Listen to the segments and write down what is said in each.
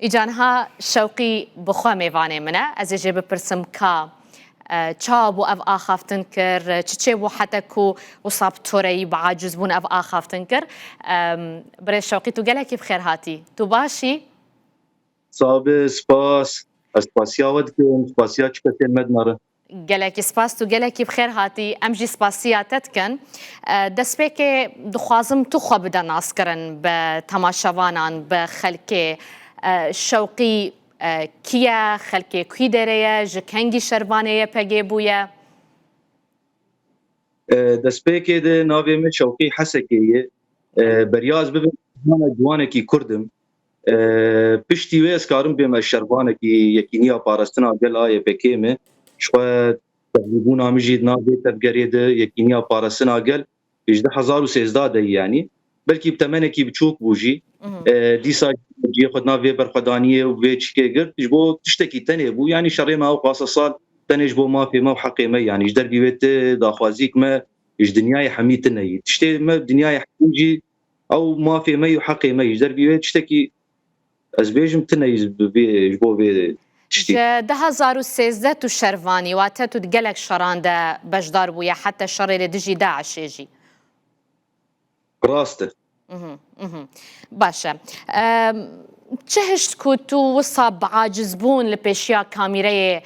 ایجانها شوقی بخوا میوانه منه از جه بپرسم که چا بو اف آخافتن کر چه بو حتی کو وصاب توری بعاجز بون اف آخافتن کر برای شوقی تو گله کی بخیر هاتی تو باشی؟ صاب سپاس اسپاسیاوت که سپاسیا چه کسی مدناره گلکی سپاس تو گلکی بخیر هاتی ام جی سپاسیاتت کن دست به که دخوازم تو خواه بدن ناس کرن به تماشاوانان به خلک شوقی کیه خلک کی داره جکنگی شروانه پگه بویه دست به که ده ناوی من شوقی حسکیه بریاز ببین جوانه کی کردم پشتی وی اسکارم بیم شروانه کی یکینیا پارستنا گل آیه پکیمه شوه تقریبون آمیجید ناوی تبگریده یکینیا پارستنا گل 18013 ده یعنی بلکی بتمنه کی بچوک بوجی دیسا جی خود ناوی برخدانیه و وی چکه گرد جبو تشتکی تنه بو يعني شري ما وقاص صال تنه جبو ما في ما حقي ما يعني جدر بيت داخوازيك ما ايش دنياي حميتنا تشتي ما دنياي حميجي او ما في ما حقي ما جدر بيت تشتكي ازبيجم تنه جبو بي تشتي 2013 تو شروانی واته تو گلک شرانده بجدار بویا حتی شر دجی داعش يجي راسته باشه چهشت کو تو وصاب عاجز بون لپیشیا کامیره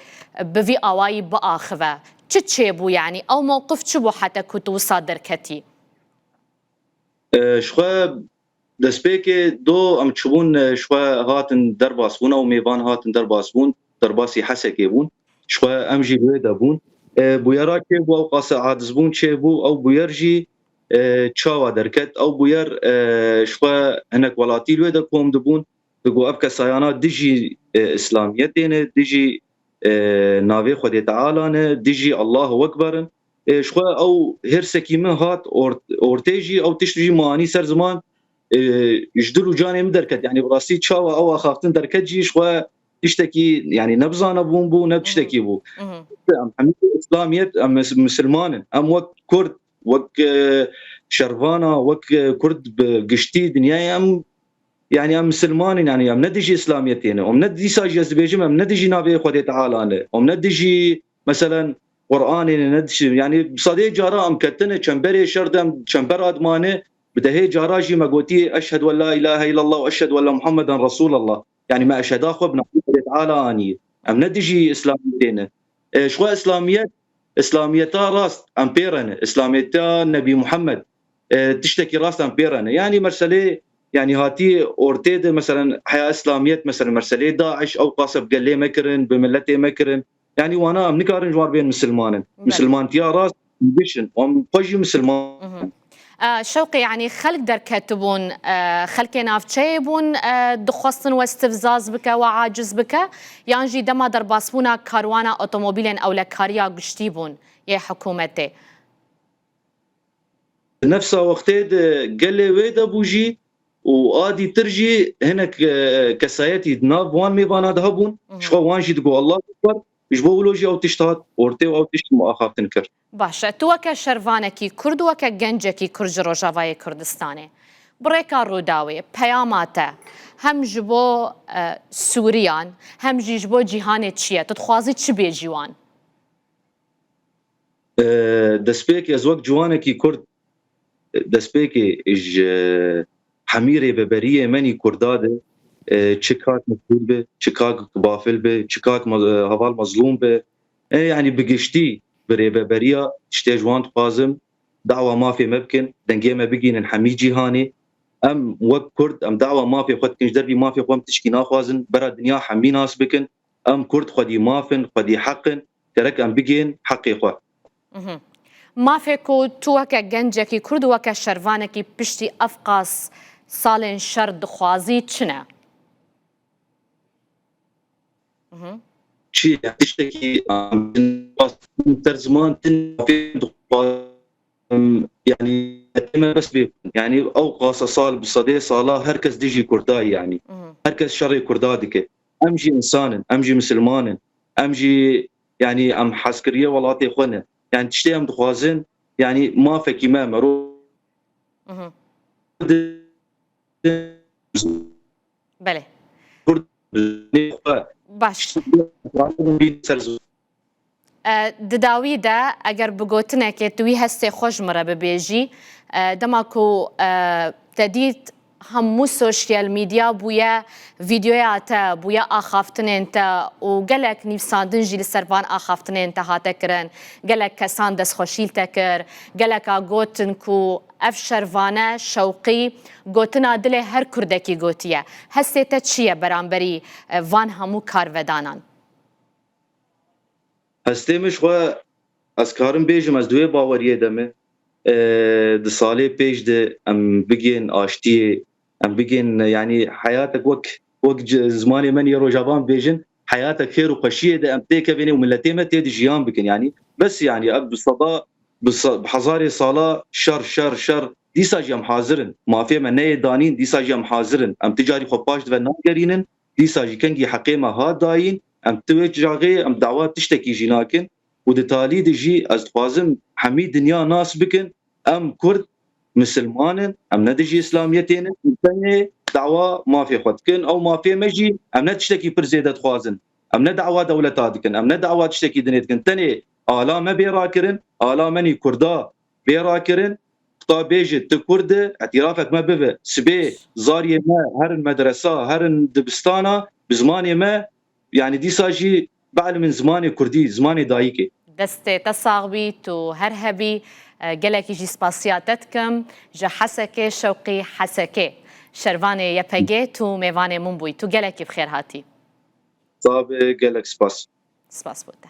بوی آوایی بآخوه چه بو يعني او موقف چه بو حتی کو تو وصا درکتی شخوا دسبيكي دو ام تشبون شوا هاتن درباسبون او ميبان هاتن درباسبون درباسي حسكي بون شوا امجي بيدا بون بويرا كي بو او قاس عادزبون شي بو او بويرجي تشاوا دركت او بوير شوا هناك ولاتي الويدا كوم دبون تقو ابكا سايانات ديجي اسلاميتين ديجي نافي خدي تعالى ديجي الله اكبر شوا او هرسكي من هات اورتيجي او تشتجي ماني سر زمان يجدلوا جاني من دركت يعني براسي تشاوا او اخافتن دركت جيش و تشتكي يعني نبزانه بون بو نبتشتكي بو ام اسلاميت ام مسلمان ام وك كرد وك شرفانا وك كرد بقشتي دنيا ام يعني ام مسلمان يعني ام ندجي اسلاميتين ام ندجي ساجي ازبيجم ام ندجي نبي خدي تعالى ام ندجي مثلا قرآن ندجي يعني صديق جارا ام كتنه چنبري شردم چنبر ادمانه بدهي جاراجي ما قوتي اشهد ان لا اله الا الله واشهد ان محمدا رسول الله يعني ما اشهد اخو ابن تعالى اني ام ندجي اسلاميتين شو اسلاميتا راس امبيرن اسلاميتا نبي محمد تشتكي راس امبيرن يعني مرسلي يعني هاتي اورتيد مثلا حياه اسلاميت مثلا مرسلي داعش او قاصب قال لي مكرن بملتي مكرن يعني وانا نكارن جوار بين مسلمان تيا راس بيشن ام قجي مسلمان شوقي يعني خلق دركتبون خلق نافچه بون دخواستن و استفزاز بك وعاجز بك يانجي دما درباسبونا كاروانا اوتوموبيلين او لكاريا قشتي بون يا حكومتي نفسها وقتيد قال لي ويدا بوجي وادي ترجي هناك كسايتي ناف وان ميبانا دهبون شو وانجي تقول الله اكبر جبولوجي او تشتات اورتي او تشت مؤاخذ تنكر باشا تو وكا شرفانكي كرد وكا گنجكي كرج روجاواي كردستاني بريكا روداوي بياماتا هم جبو سوريان هم جبو جيهان تشيه تتخوازي تش بيجيوان دسبيك ازوك جوانكي كرد دسبيكي اج حميري ببريه مني كرداده تشيكاك مسؤول به تشيكاك بافل به تشيكاك هوال مظلوم به يعني بقشتي بريا تشتي جوان قازم دعوه ما في ممكن دنجي ما بقين حمي جيهاني ام وك كرد ام دعوه ما في خد كنج دربي ما في قوم تشكي ناخوازن برا دنيا حمي ناس بكن ام كرد خدي مافن خدي حقن ترك ام بقين حقي خو ما فيكو تو وكا گنجكي كرد وكا شرفانكي بشتي افقاس سالن شرد خوازي چنه شيء تشتكي ترجمان يعني بس يعني اوقاص صال بصدي صالة هركز ديجي كرداي يعني هركز شري كردادك امجي انسان امجي مسلمان امجي يعني ام حسكريه ولاتي خونه يعني تشتي ام دخوازن يعني ما فكي ما مرو بله باش دداوی ده اگر بگوتنه که توی هسته خوش مره ببیجی دما کو تدید همو سوشیال میدیا بویا ویدیویاتا بویا آخافتنین تا و گلک نیفساندن جیل سروان آخافتنین تا هاته کرن گلک کسان دست خوشیل تکر گلک آگوتن کو اف شروانه شوقی گوتنا دل هر کردکی گوتیه هسته تا چیه برانبری وان همو کارودانان هستیمش خو از کارم بیجم از دوی باوریه دمه د ساله پیش ده ام بگین آشتی ام بگین يعني حياتك وك زماني من يرو جابان بيجن حياتك خير وخشيه ده ام تيك بيني وملتي ما تيد جيان بكن يعني بس يعني اب بالصداء بحزاري صاله شر دي ساجي ام حاضرن ما في من ني دانين دي ساجي ام حاضرن ام تجاري خباش ده ناقرينن دي ساجي كنجي حقيمه ها داين ام توج جاغي ام دعوات تشتكي جيناكن ودتالي دجي از خوازم حميد دنيا ناس بكن ام كرد مسلمان ام ندجي اسلاميتين ثاني دعوه ما في خدكن او ما في مجي ام نتشتكي برزيدت خوازن ام ندعوه دولتاتكن ام ندعوه تشتكي دنيتكن ثاني الا ما بيراكرن الا مني كردا بيراكرن خطا بيجت كرد اعترافك ما ببه سبي زاريه ما هر المدرسه هر دبستانه بزماني ما يعني دي ساجي بعد من زماني كردي زماني دايكي دستي تصاغبي تو هرهبي گلکی جی سپاسیاتتکم جا حسکه شوقی حسکه شروانه یپگه تو میوانه من بوی تو گلکی بخیر هاتی صاب گلک سپاس سپاس بوده